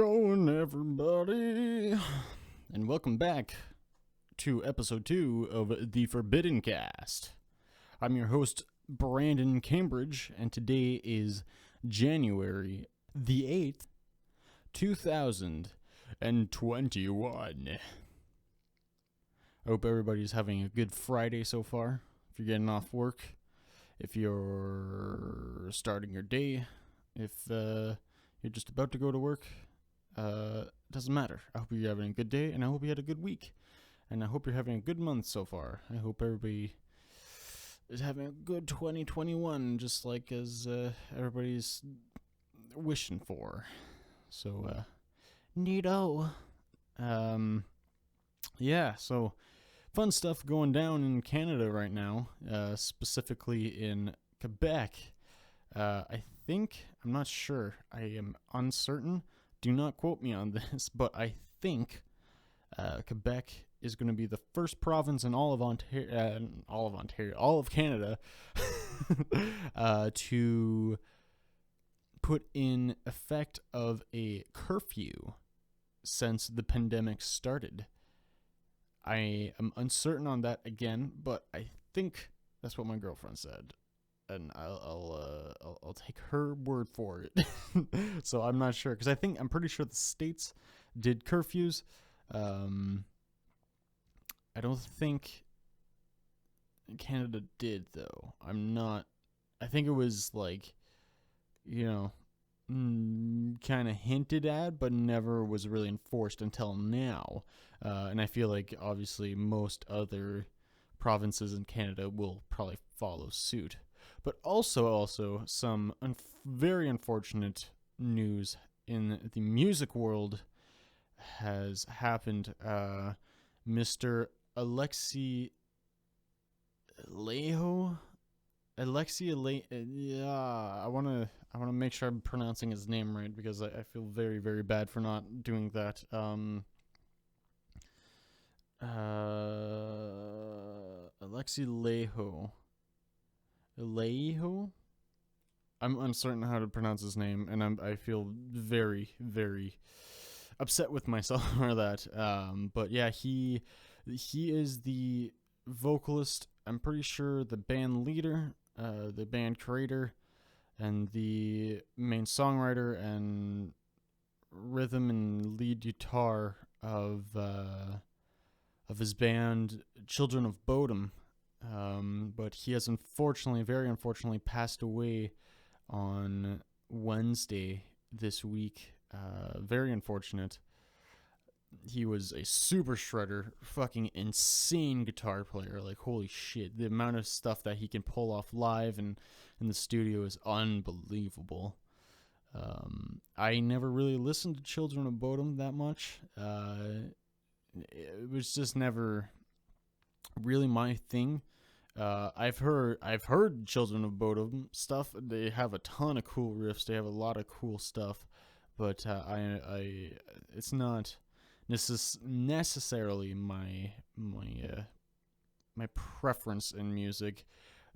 going, everybody? And welcome back to episode 2 of the ForbiddenCast. I'm your host, Brandon Cambridge, and today is January the 8th, 2021. I hope everybody's having a good Friday so far. If you're getting off work, if you're starting your day, if you're just about to go to work, doesn't matter. I hope you're having a good day, and I hope you had a good week, and I hope you're having a good month so far. I hope everybody is having a good 2021, just like as everybody's wishing for. So, neato. Yeah, so fun stuff going down in Canada right now, specifically in Quebec. I think, I'm not sure, I am uncertain, do not quote me on this, but I think Quebec is going to be the first province in all of Canada to put in effect of a curfew since the pandemic started. I am uncertain on that again, but I think that's what my girlfriend said, and I'll take her word for it. So I'm not sure, because I'm pretty sure the states did curfews. I don't think Canada did, though. I think it was like, kind of hinted at, but never was really enforced until now. And I feel like obviously most other provinces in Canada will probably follow suit. But also some very unfortunate news in the music world has happened. Mr. Alexi Alejo. Yeah, I want to make sure I'm pronouncing his name right, because I feel very, very bad for not doing that. Alexi Alejo. I'm uncertain how to pronounce his name, and I feel very, very upset with myself for that. But yeah, he is the vocalist. I'm pretty sure the band leader, the band creator, and the main songwriter and rhythm and lead guitar of his band Children of Bodom. But he has very unfortunately passed away on Wednesday this week. Very unfortunate. He was a super shredder, fucking insane guitar player. Like, holy shit, the amount of stuff that he can pull off live and in the studio is unbelievable. I never really listened to Children of Bodom that much. It was just never really my thing. I've heard Children of Bodom stuff. They have a ton of cool riffs. They have a lot of cool stuff, but it's not necessarily my preference in music,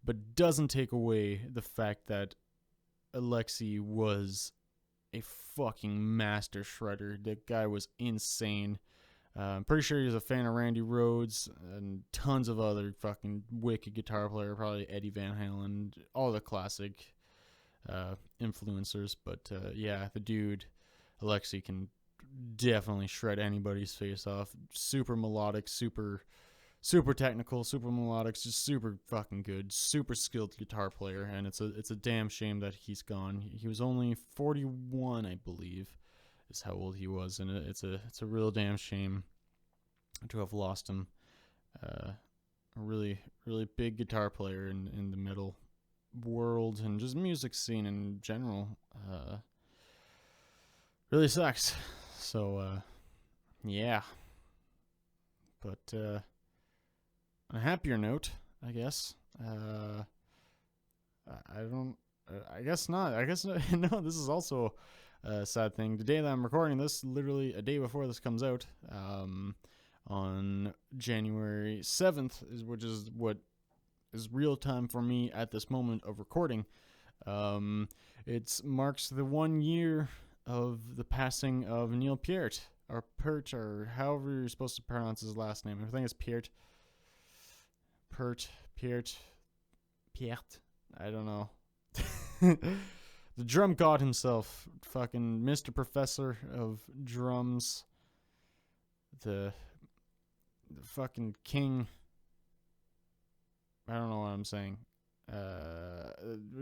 but doesn't take away the fact that Alexi was a fucking master shredder. That guy was insane. I'm pretty sure he's a fan of Randy Rhoads and tons of other fucking wicked guitar player, probably Eddie Van Halen, all the classic influencers. But yeah, the dude, Alexi, can definitely shred anybody's face off. Super melodic, super technical, super melodic, just super fucking good, super skilled guitar player. And it's a damn shame that he's gone. He was only 41, I believe, is how old he was, and it's a real damn shame to have lost him. A really, really big guitar player in the metal world and just music scene in general. Really sucks. So yeah. But on a happier note, I guess. I guess not. I guess no. This is also a sad thing. The day that I'm recording this, literally a day before this comes out, on January 7th, which is what is real time for me at this moment of recording. It marks the 1 year of the passing of Neil Peart, or Peart, or however you're supposed to pronounce his last name. I think it's Peart. Peart. I don't know. The drum god himself, fucking Mr. Professor of drums, the fucking king. I don't know what I'm saying.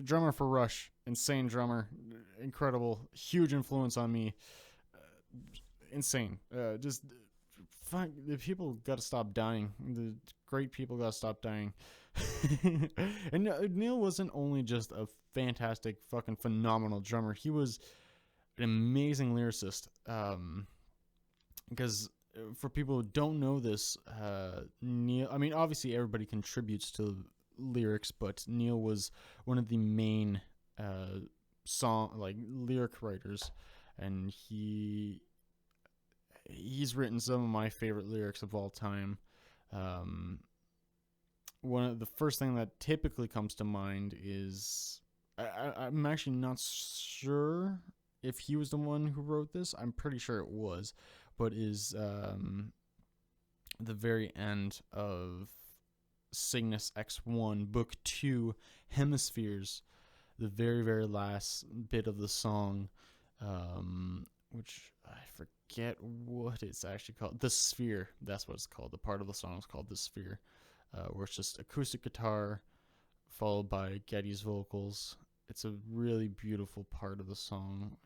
Drummer for Rush, insane drummer, incredible, huge influence on me. Insane. Just fuck. The people gotta stop dying. The great people gotta stop dying. And Neil wasn't only just a fantastic, fucking phenomenal drummer. He was an amazing lyricist. Because for people who don't know this, Neil, I mean, obviously everybody contributes to lyrics, but Neil was one of the main lyric writers, and he's written some of my favorite lyrics of all time. One of the first thing that typically comes to mind is I'm actually not sure if he was the one who wrote this. I'm pretty sure it was, but is the very end of Cygnus X1, Book 2, Hemispheres, the very, very last bit of the song, which I forget what it's actually called. The Sphere, that's what it's called. The part of the song is called The Sphere, where it's just acoustic guitar followed by Geddy's vocals. It's a really beautiful part of the song.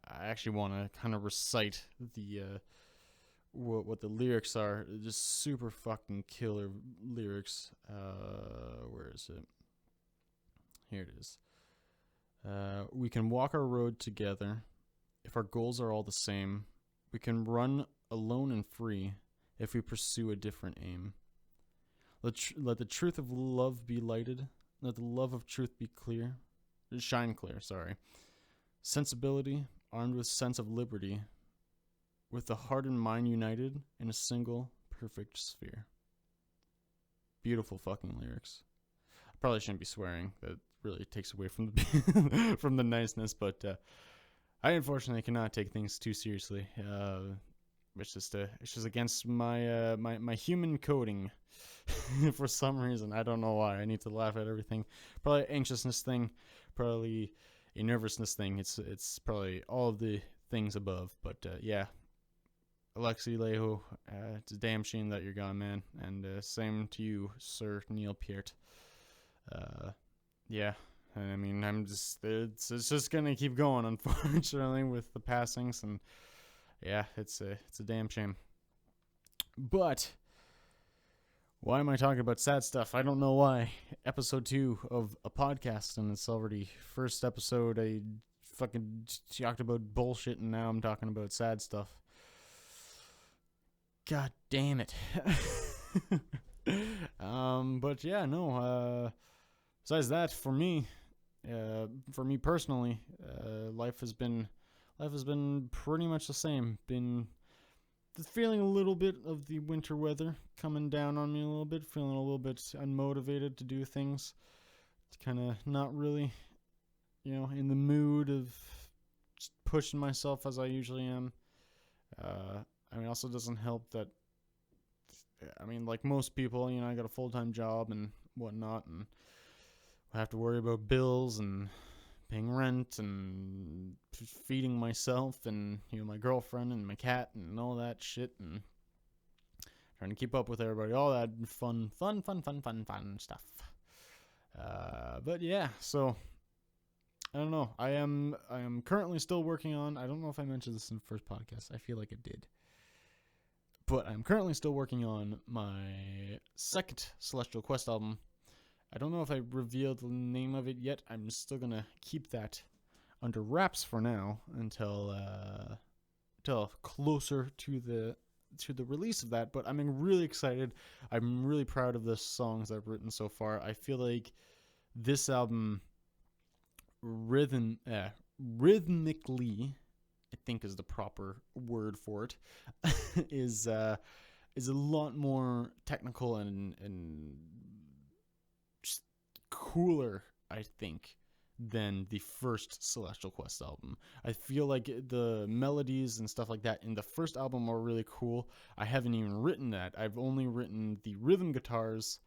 I actually want to kind of recite the what the lyrics are. Just super fucking killer lyrics. Where is it? Here it is. We can walk our road together if our goals are all the same. We can run alone and free if we pursue a different aim. Let the truth of love be lighted. Let the love of truth be clear. Shine clear, sorry. Sensibility, armed with sense of liberty, with the heart and mind united in a single perfect sphere. Beautiful fucking lyrics. I probably shouldn't be swearing. That really takes away from the from the niceness, but I unfortunately cannot take things too seriously. It's just against my my human coding. For some reason, I don't know why. I need to laugh at everything. Probably an anxiousness thing, probably a nervousness thing. It's probably all of the things above. But yeah, Alexi Leho, it's a damn shame that you're gone, man. And same to you, Sir Neil Peart. Yeah, I mean, it's just gonna keep going, unfortunately, with the passings, and yeah, it's a damn shame. But why am I talking about sad stuff? I don't know why. Episode 2 of a podcast, and it's already first episode. I fucking talked about bullshit, and now I'm talking about sad stuff. God damn it. But yeah, no. Besides that, for me personally, life has been pretty much the same. Been feeling a little bit of the winter weather coming down on me a little bit, feeling a little bit unmotivated to do things. It's kind of not really, in the mood of just pushing myself as I usually am. I mean, also doesn't help that, I mean, like most people, I got a full-time job and whatnot, and I have to worry about bills and paying rent and feeding myself and my girlfriend and my cat and all that shit, and trying to keep up with everybody, all that fun stuff. But yeah, so I don't know. I am currently still working on. I don't know if I mentioned this in the first podcast. I feel like it did, but I'm currently still working on my second Celestial Quest album. I don't know if I revealed the name of it yet. I'm still gonna keep that under wraps for now until closer to the release of that. But I'm really excited. I'm really proud of the songs I've written so far. I feel like this album rhythmically, I think is the proper word for it, is a lot more technical and just cooler, I think, than the first Celestial Quest album. I feel like the melodies and stuff like that in the first album are really cool. I haven't even written that. I've only written the rhythm guitars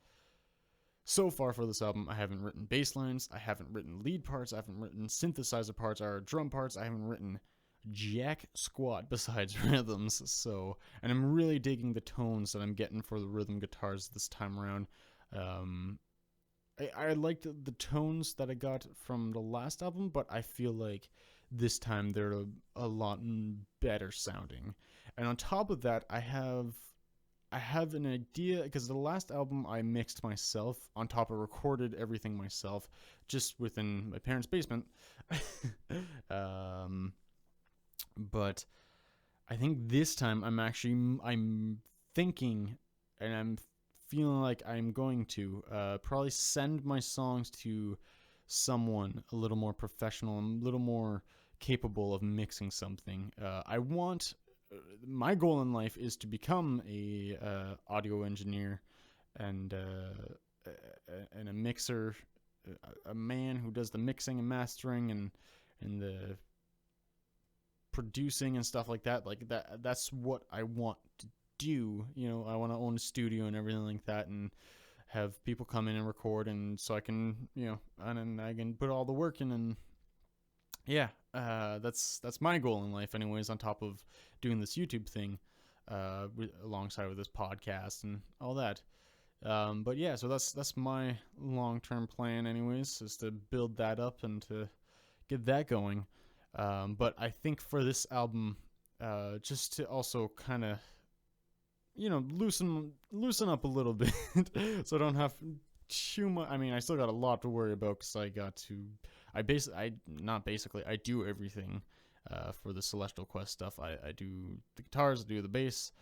so far for this album. I haven't written bass lines, I haven't written lead parts, I haven't written synthesizer parts or drum parts, I haven't written jack squat besides rhythms. So, and I'm really digging the tones that I'm getting for the rhythm guitars this time around. I liked the tones that I got from the last album, but I feel like this time they're a lot better sounding. And on top of that, I have an idea, because the last album I mixed myself, on top of recorded everything myself, just within my parents' basement. But I think this time I'm thinking, and I'm feeling like I'm going to probably send my songs to someone a little more professional and a little more capable of mixing something. I want my goal in life is to become a audio engineer and a mixer, a man who does the mixing and mastering and the producing and stuff like that. Like that's what I want to do. You know, I want to own a studio and everything like that, and have people come in and record, and so I can, you know, and I can put all the work in. And yeah, that's my goal in life, anyways. On top of doing this YouTube thing, alongside with this podcast and all that. But yeah, so that's my long-term plan, anyways, is to build that up and to get that going. But I think for this album, just to also kind of, you know, loosen up a little bit, so I don't have too much. I mean, I still got a lot to worry about, because I do everything for the Celestial Quest stuff. I do the guitars, I do the bass.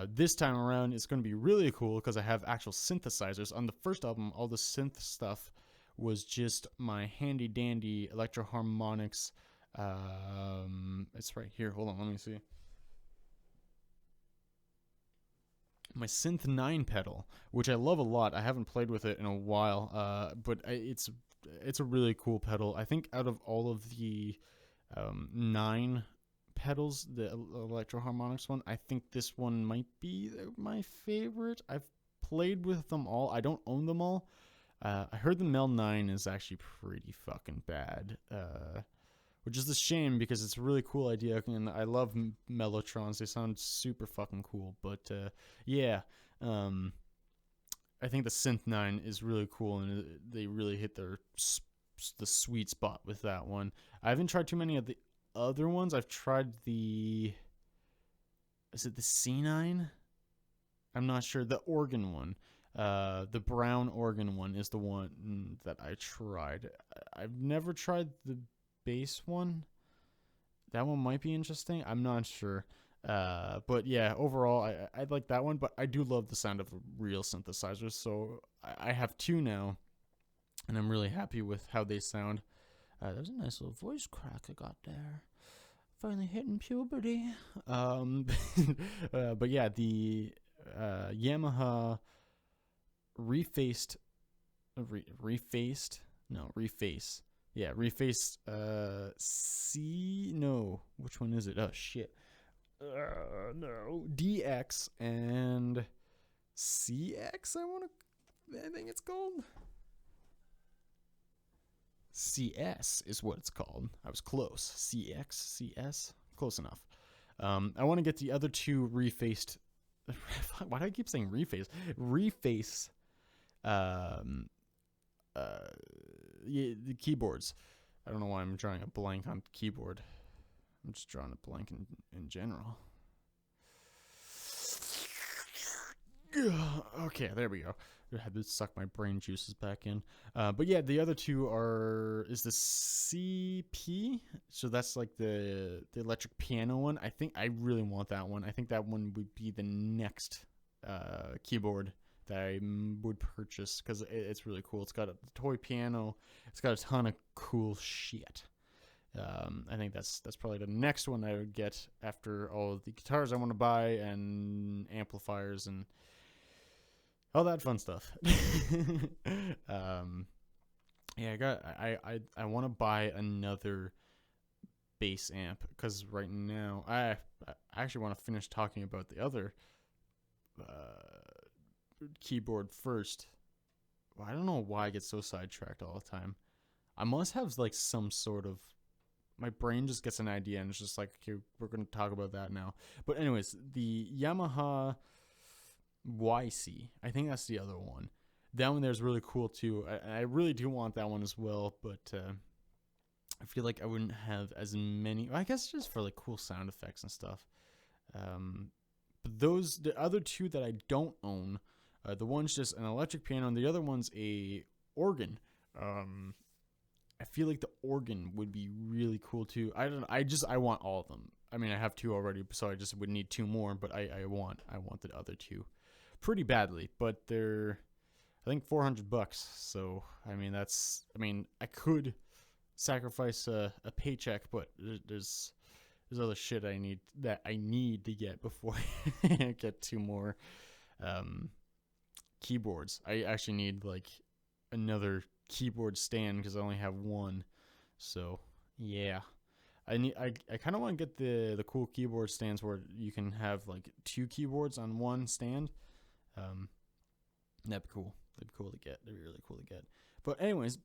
This time around, it's going to be really cool because I have actual synthesizers. On the first album, all the synth stuff was just my handy dandy electro harmonics. It's right here. Hold on, let me see. My Synth 9 pedal, which I love a lot. I haven't played with it in a while, but it's a really cool pedal. I think out of all of the 9 pedals, the electro harmonics one, I think this one might be my favorite. I've played with them all. I don't own them all. I heard the Mel 9 is actually pretty fucking bad, which is a shame because it's a really cool idea, and I love Mellotrons. They sound super fucking cool. But yeah, I think the Synth 9 is really cool, and they really hit the sweet spot with that one. I haven't tried too many of the other ones. I've tried is it the C9? I'm not sure. The organ one. The brown organ one is the one that I tried. I've never tried the bass one. That one might be interesting. I'm not sure. But yeah, overall, I like that one, but I do love the sound of real synthesizers. So I have 2 now, and I'm really happy with how they sound. There's a nice little voice crack I got there. Finally hitting puberty. But yeah, the Yamaha refaced. Yeah, refaced which one is it? Oh shit. No, DX and CX. I think it's called. CS is what it's called. I was close. CX, CS, close enough. I want to get the other 2 refaced. Why do I keep saying reface? Reface. The keyboards. I don't know why I'm drawing a blank on keyboard. I'm just drawing a blank in general. Okay, there we go. I had to suck my brain juices back in. But yeah, the other 2 is the CP. So that's like the electric piano one. I think I really want that one. I think that one would be the next keyboard that I would purchase, because it's really cool. It's got a toy piano. It's got a ton of cool shit. I think that's probably the next one I would get after all of the guitars I want to buy and amplifiers and all that fun stuff. Yeah, I want to buy another bass amp because right now I actually want to finish talking about the other keyboard first. Well, I don't know why I get so sidetracked all the time. I must have like some sort of, my brain just gets an idea and it's just like, okay, we're gonna talk about that now. But anyways, the Yamaha YC, I think that's the other one. That one there's really cool too. I really do want that one as well, but I feel like I wouldn't have as many. I guess just for like cool sound effects and stuff. But the other two that I don't own, the one's just an electric piano, and the other one's a organ. I feel like the organ would be really cool too. I don't. I want all of them. I mean, I have two already, so I just would need two more. But I want the other two, pretty badly. But they're, I think, $400. So I mean, I could sacrifice a paycheck, but there's other shit I need to get before I get two more keyboards. I actually need like another keyboard stand because I only have one. So yeah, I kind of want to get the cool keyboard stands where you can have like two keyboards on one stand. That'd be cool. They'd be cool to get. They'd be really cool to get. But anyways,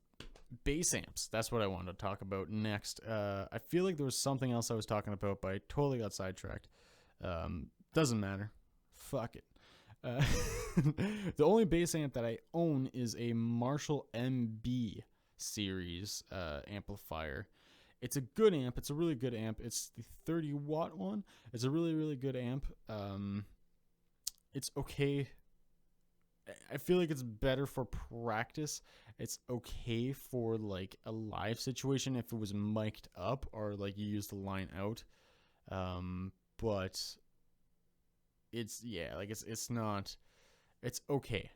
bass amps. That's what I wanted to talk about next. I feel like there was something else I was talking about, but I totally got sidetracked. Doesn't matter. Fuck it. The only bass amp that I own is a Marshall MB series amplifier. It's a good amp. It's a really good amp. It's the 30-watt one. It's a really, really good amp. It's okay. I feel like it's better for practice. It's okay for like a live situation if it was mic'd up or like you use the line out. But it's not. It's okay.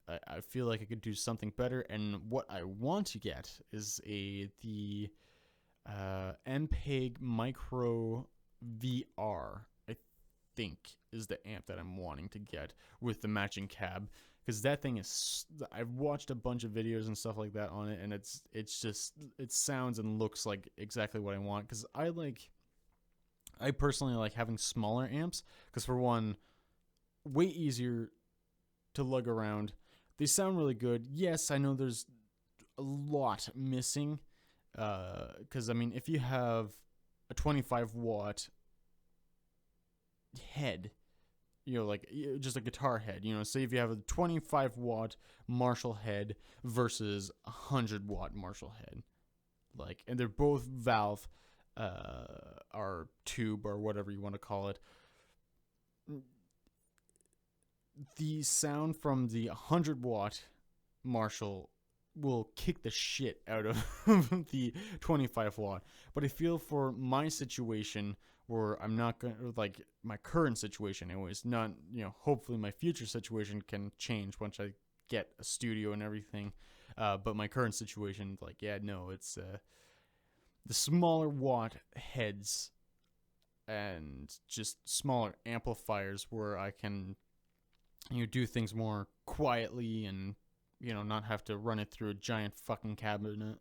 I feel like I could do something better, and what I want to get is the MPEG Micro VR. I think is the amp that I'm wanting to get with the matching cab, because that thing is. I've watched a bunch of videos and stuff like that on it, and it's just, it sounds and looks like exactly what I want. Because I personally like having smaller amps, because for one, way easier to lug around. They sound really good. Yes, I know there's a lot missing. Because I mean, if you have a 25-watt head, like just a guitar head, say if you have a 25-watt Marshall head versus a 100-watt Marshall head, like, and they're both valve, or tube or whatever you want to call it. The sound from the 100-watt Marshall will kick the shit out of the 25-watt. But I feel for my situation, where I'm not going to, like, my current situation anyways, not, hopefully my future situation can change once I get a studio and everything. But my current situation, like, yeah, no, it's the smaller watt heads and just smaller amplifiers where I can do things more quietly and not have to run it through a giant fucking cabinet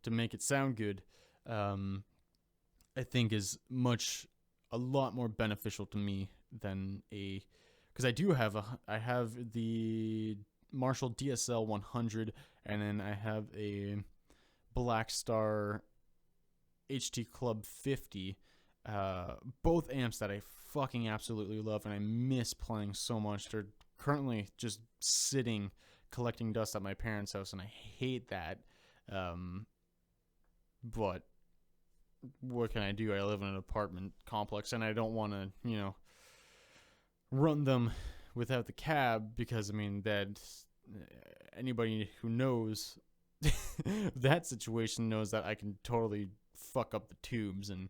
to make it sound good. I think is a lot more beneficial to me than because I have the Marshall DSL 100, and then I have a Blackstar HT Club 50. Both amps that I fucking absolutely love and I miss playing so much. They're currently just sitting collecting dust at my parents' house, and I hate that. But what can I do? I live in an apartment complex, and I don't want to, run them without the cab, because I mean that anybody who knows that situation knows that I can totally fuck up the tubes, and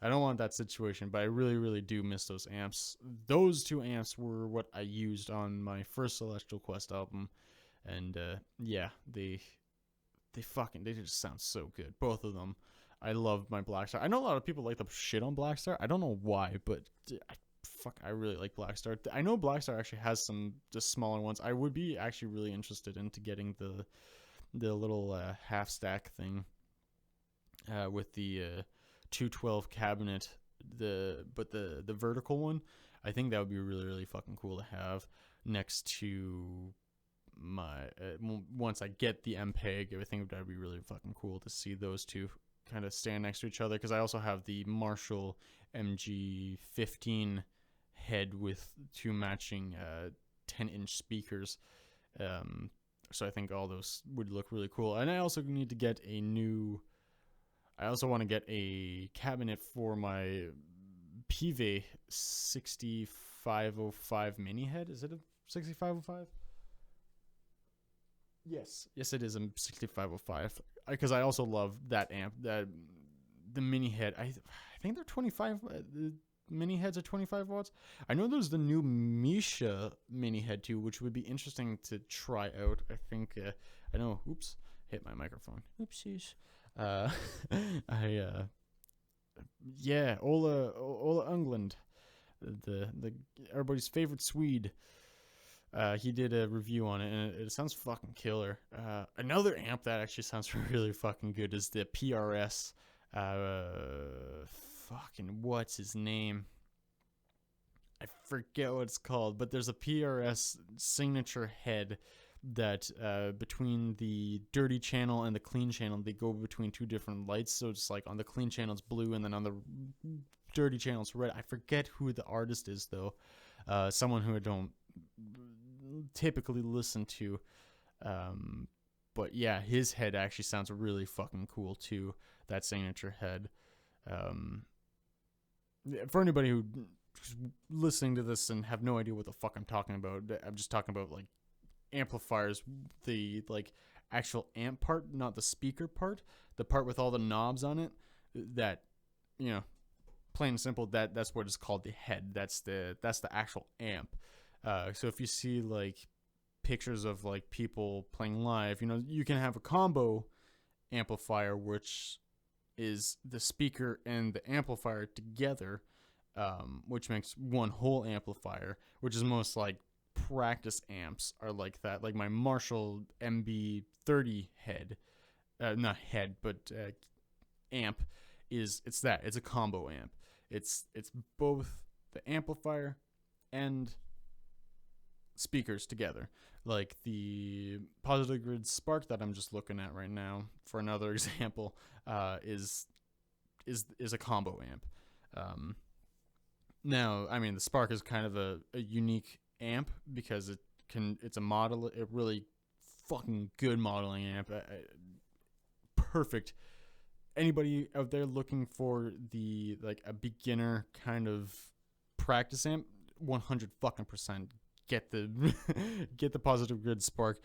I don't want that situation. But I really, really do miss those amps. Those two amps were what I used on my first Celestial Quest album, and yeah, they just sound so good, both of them. I love my Blackstar. I know a lot of people like the shit on Blackstar. I don't know why, but I really like Blackstar. I know Blackstar actually has some just smaller ones. I would be actually really interested into getting the little half stack thing with the 212 cabinet, the vertical one. I think that would be really really fucking cool to have next to my once I get the MPEG. I think that would be really fucking cool to see those two kind of stand next to each other, because I also have the Marshall MG15 head with two matching 10-inch speakers. So I think all those would look really cool. And I also need to get I also want to get a cabinet for my PV 6505 mini head. Is it a 6505? Yes, it is a 6505. Because I also love that amp. The mini head. I think they're 25. The mini heads are 25 watts. I know there's the new Misha mini head too, which would be interesting to try out. I think I know. Oops, hit my microphone. Oopsies. Yeah, Ola England, the everybody's favorite Swede. He did a review on it, and it sounds fucking killer. Another amp that actually sounds really fucking good is the PRS. Fucking what's his name? I forget what it's called, but there's a PRS signature head that between the dirty channel and the clean channel, they go between two different lights. So it's like on the clean channel it's blue, and then on the dirty channel it's red. I forget who the artist is though. Someone who I don't typically listen to, but yeah, his head actually sounds really fucking cool too, that signature head. For anybody who's listening to this and have no idea what the fuck I'm talking about, I'm just talking about like amplifiers, the like actual amp part, not the speaker part, the part with all the knobs on it, that, you know, plain and simple, that's what is called the head. That's the actual amp. So if you see like pictures of like people playing live, you know, you can have a combo amplifier, which is the speaker and the amplifier together, which makes one whole amplifier, which is most like practice amps are like that. Like my Marshall MB30 head, not head, but amp it's a combo amp. It's both the amplifier and speakers together. Like the Positive Grid Spark that I'm just looking at right now, for another example, is a combo amp. Now, I mean, the Spark is kind of a unique amp because it's a model, a really fucking good modeling amp. Perfect. Anybody out there looking for the like a beginner kind of practice amp, 100 fucking percent get the get the Positive Grid Spark.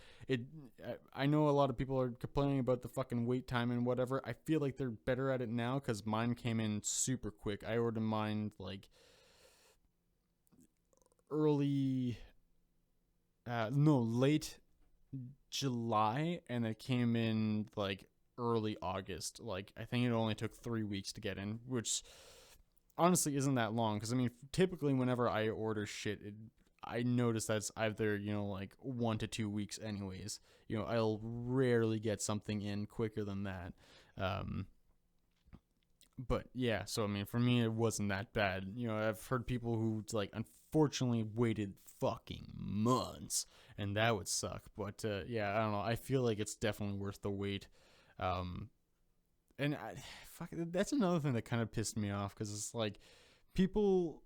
I know a lot of people are complaining about the fucking wait time and whatever. I feel like they're better at it now because mine came in super quick. I ordered mine like late July, and it came in like early August. Like I think it only took 3 weeks to get in, which honestly isn't that long, because I mean typically whenever I order shit, I notice that it's either, you know, like 1 to 2 weeks anyways. You know, I'll rarely get something in quicker than that. But yeah, so I mean, for me, it wasn't that bad. You know, I've heard people who like unfortunately waited fucking months, and that would suck. But yeah, I don't know. I feel like it's definitely worth the wait. And that's another thing that kind of pissed me off, because it's like people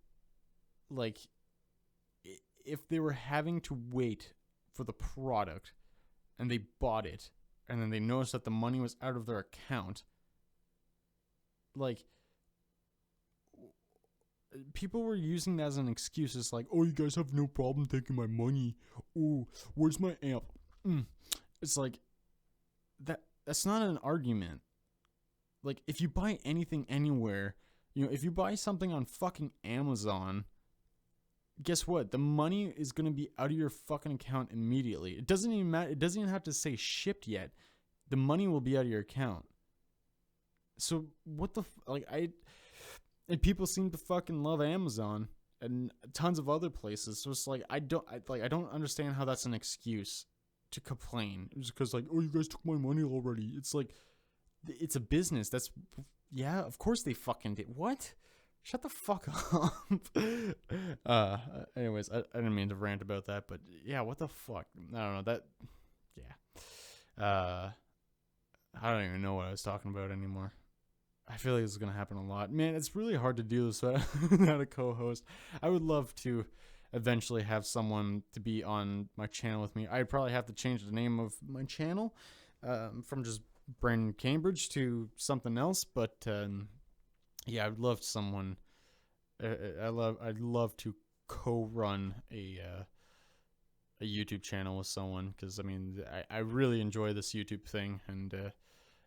like, if they were having to wait for the product and they bought it and then they noticed that the money was out of their account, like people were using that as an excuse. It's like, oh, you guys have no problem taking my money. Oh, where's my amp? It's like that's not an argument. Like, if you buy anything anywhere, you know, if you buy something on fucking Amazon, guess what? The money is going to be out of your fucking account immediately. It doesn't even matter. It doesn't even have to say shipped yet. The money will be out of your account. So what the and people seem to fucking love Amazon and tons of other places. So it's like I don't understand how that's an excuse to complain. It's because like, oh, you guys took my money already. It's like, it's a business. That's, yeah, of course they fucking did. What? Shut the fuck up. Anyways, I didn't mean to rant about that, but yeah, what the fuck? I don't know that. Yeah. I don't even know what I was talking about anymore. I feel like this is gonna happen a lot. Man, it's really hard to do this without a co-host. I would love to eventually have someone to be on my channel with me. I'd probably have to change the name of my channel from just Brandon Cambridge to something else. But yeah, I'd love someone. I'd love to co-run a YouTube channel with someone, because I mean I really enjoy this YouTube thing, and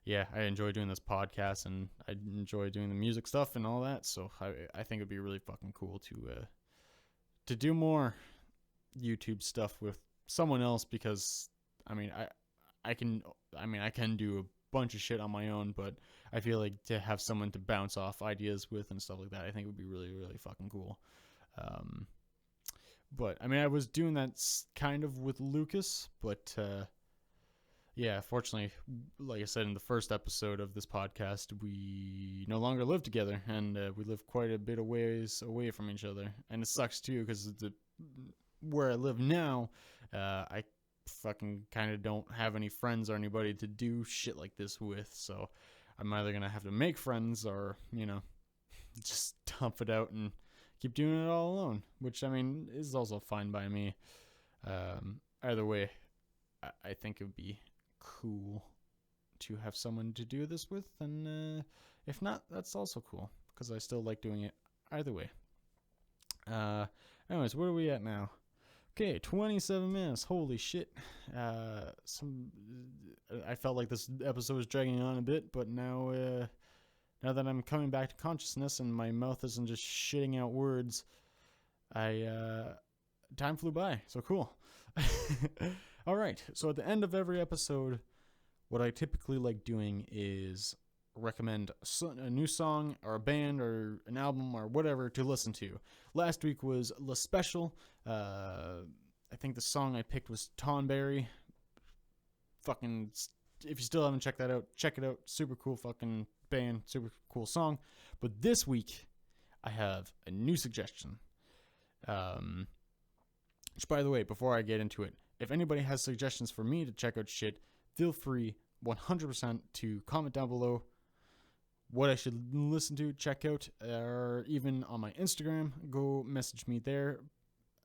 yeah, I enjoy doing this podcast, and I enjoy doing the music stuff and all that. So I think it'd be really fucking cool to do more YouTube stuff with someone else, because I mean I can do a bunch of shit on my own, but I feel like to have someone to bounce off ideas with and stuff like that, I think would be really, really fucking cool. But I mean, I was doing that kind of with Lucas, but yeah, fortunately, like I said in the first episode of this podcast, we no longer live together, and we live quite a bit of ways away from each other. And it sucks too, because where I live now, I fucking kind of don't have any friends or anybody to do shit like this with. So I'm either gonna have to make friends, or just dump it out and keep doing it all alone, which I mean is also fine by me. Either way, I think it would be cool to have someone to do this with, and if not, that's also cool, because I still like doing it either way. Anyways, where are we at now? Okay, 27 minutes. Holy shit. I felt like this episode was dragging on a bit, but now that I'm coming back to consciousness and my mouth isn't just shitting out words, time flew by. So cool. All right. So at the end of every episode, what I typically like doing is recommend a new song or a band or an album or whatever to listen to. Last week was La Special. I think the song I picked was Tonberry. Fucking, if you still haven't checked that out, check it out. Super cool fucking band, super cool song. But this week, I have a new suggestion. Which, by the way, before I get into it, if anybody has suggestions for me to check out shit, feel free 100% to comment down below what I should listen to, check out, or even on my Instagram. Go message me there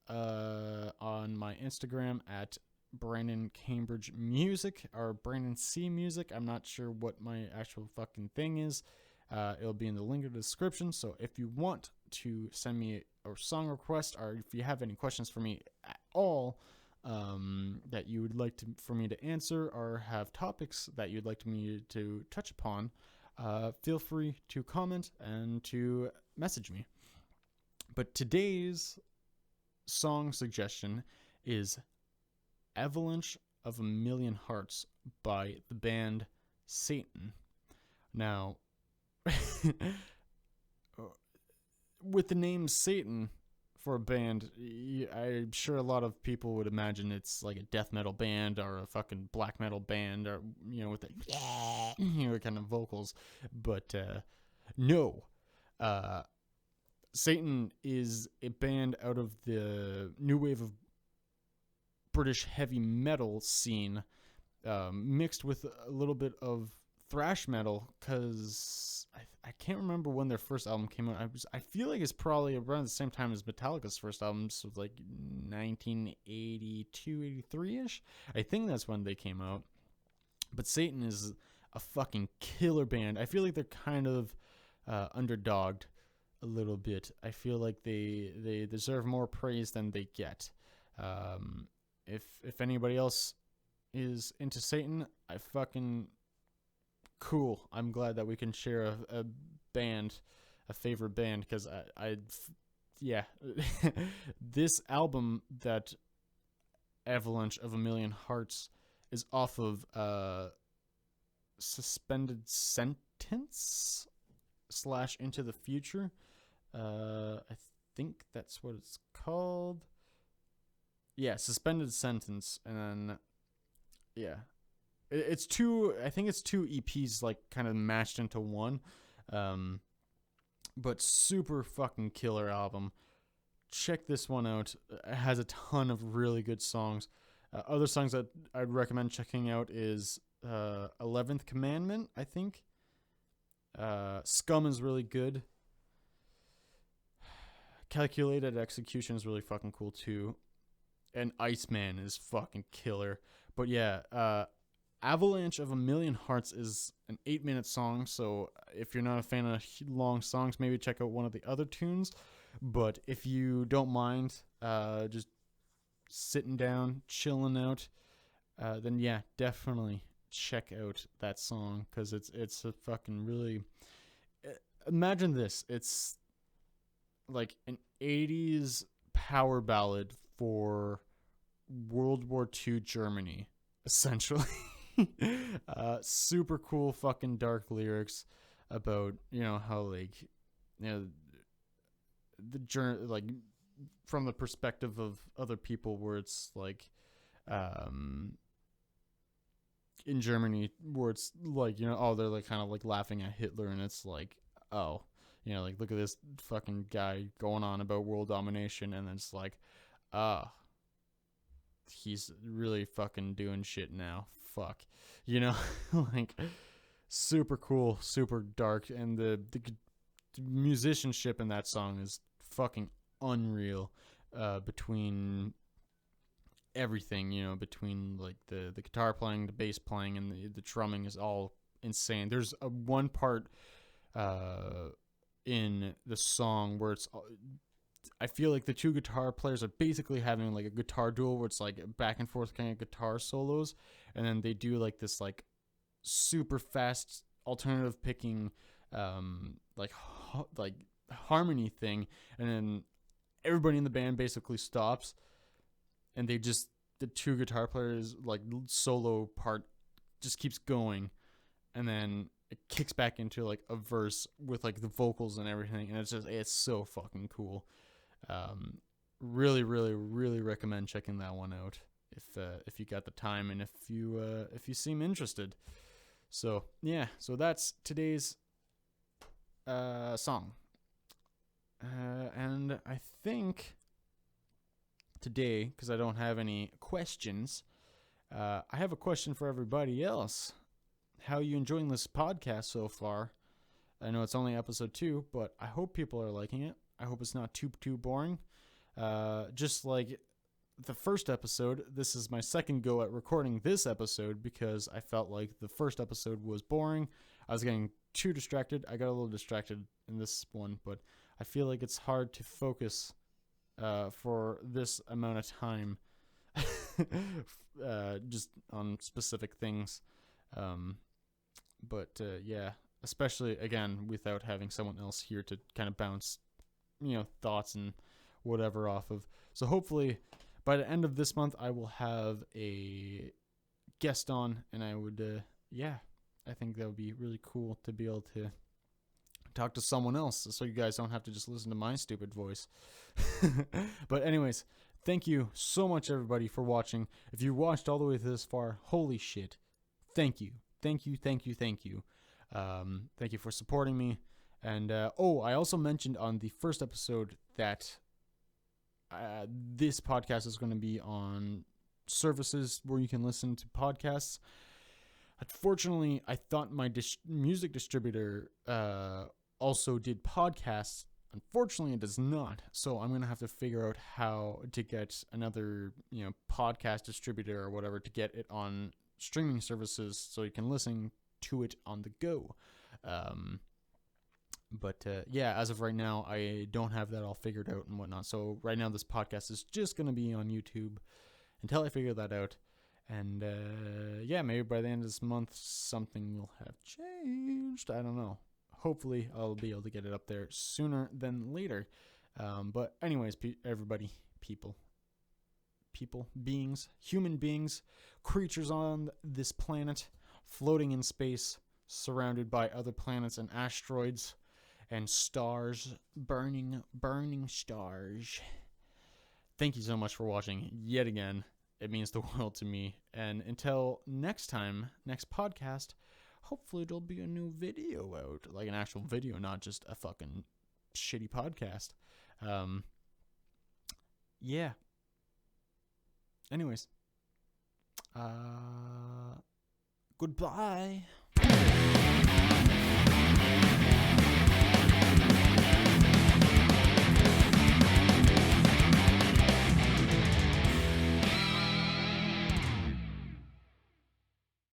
on my Instagram at Brandon Cambridge Music or Brandon C Music. I'm not sure what my actual fucking thing is. It'll be in the link in the description. So if you want to send me a song request, or if you have any questions for me at all, that you would like for me to answer, or have topics that you'd like me to touch upon, feel free to comment and to message me. But today's song suggestion is Avalanche of a Million Hearts by the band Satan. Now, with the name Satan for a band, I'm sure a lot of people would imagine it's like a death metal band or a fucking black metal band, or with the kind of vocals. But no, Satan is a band out of the new wave of British heavy metal scene, mixed with a little bit of thrash metal, because I can't remember when their first album came out. I feel like it's probably around the same time as Metallica's first album, so like 1982, 83-ish. I think that's when they came out. But Satan is a fucking killer band. I feel like they're kind of underdogged a little bit. I feel like they deserve more praise than they get. If anybody else is into Satan, I fucking cool. I'm glad that we can share a band, a favorite band, because yeah, this album that Avalanche of a Million Hearts is off of Suspended Sentence / Into the Future. I think that's what it's called. Yeah, Suspended Sentence, and then yeah. It's two. I think it's two EPs like kind of mashed into one. Um, but super fucking killer album. Check this one out. It has a ton of really good songs. Other songs that I'd recommend checking out is 11th Commandment, I think. Scum is really good. Calculated Execution is really fucking cool too. And Iceman is fucking killer. But yeah, Avalanche of a Million Hearts is an 8-minute song, so if you're not a fan of long songs, maybe check out one of the other tunes. But if you don't mind just sitting down, chilling out, then yeah, definitely check out that song because it's a fucking really. Imagine this: it's like an '80s power ballad for World War II Germany, essentially. Super cool, fucking dark lyrics about how like the journey, like from the perspective of other people, where it's like in Germany, where it's like oh, they're like kind of like laughing at Hitler, and it's like, oh, like look at this fucking guy going on about world domination, and then it's like, ah, he's really fucking doing shit now. Fuck, like super cool, super dark, and the musicianship in that song is fucking unreal. Between everything, between like the guitar playing, the bass playing, and the drumming is all insane. There's a one part in the song where it's I feel like the two guitar players are basically having like a guitar duel where it's like back and forth kind of guitar solos, and then they do like this like super fast alternative picking like harmony thing, and then everybody in the band basically stops, and the two guitar players like solo part just keeps going, and then it kicks back into like a verse with like the vocals and everything, and it's so fucking cool. Really, really, really recommend checking that one out if you got the time and if you seem interested. So yeah, so that's today's song, and I think today, because I don't have any questions, I have a question for everybody else. How are you enjoying this podcast so far? I know it's only episode 2, but I hope people are liking it. I hope it's not too boring. Just like the first episode, this is my second go at recording this episode because I felt like the first episode was boring. I was getting too distracted. I got a little distracted in this one, but I feel like it's hard to focus for this amount of time just on specific things. But yeah, especially again without having someone else here to kind of bounce thoughts and whatever off of. So hopefully by the end of this month I will have a guest on, and I would I think that would be really cool to be able to talk to someone else so you guys don't have to just listen to my stupid voice. But anyways, thank you so much everybody for watching. If you watched all the way this far, holy shit, thank you. Thank you thank you for supporting me. And I also mentioned on the first episode that this podcast is going to be on services where you can listen to podcasts. Unfortunately, I thought my music distributor also did podcasts. Unfortunately, it does not. So I'm going to have to figure out how to get another, podcast distributor or whatever to get it on streaming services so you can listen to it on the go. But as of right now, I don't have that all figured out and whatnot. So right now, this podcast is just going to be on YouTube until I figure that out. And maybe by the end of this month, something will have changed. I don't know. Hopefully, I'll be able to get it up there sooner than later. But anyways, everybody, people, beings, human beings, creatures on this planet, floating in space, surrounded by other planets and asteroids and stars, burning stars. Thank you so much for watching yet again. it means the world to me. And until next time, next podcast, hopefully there'll be a new video out, like an actual video, not just a fucking shitty podcast. Yeah. Anyways, goodbye.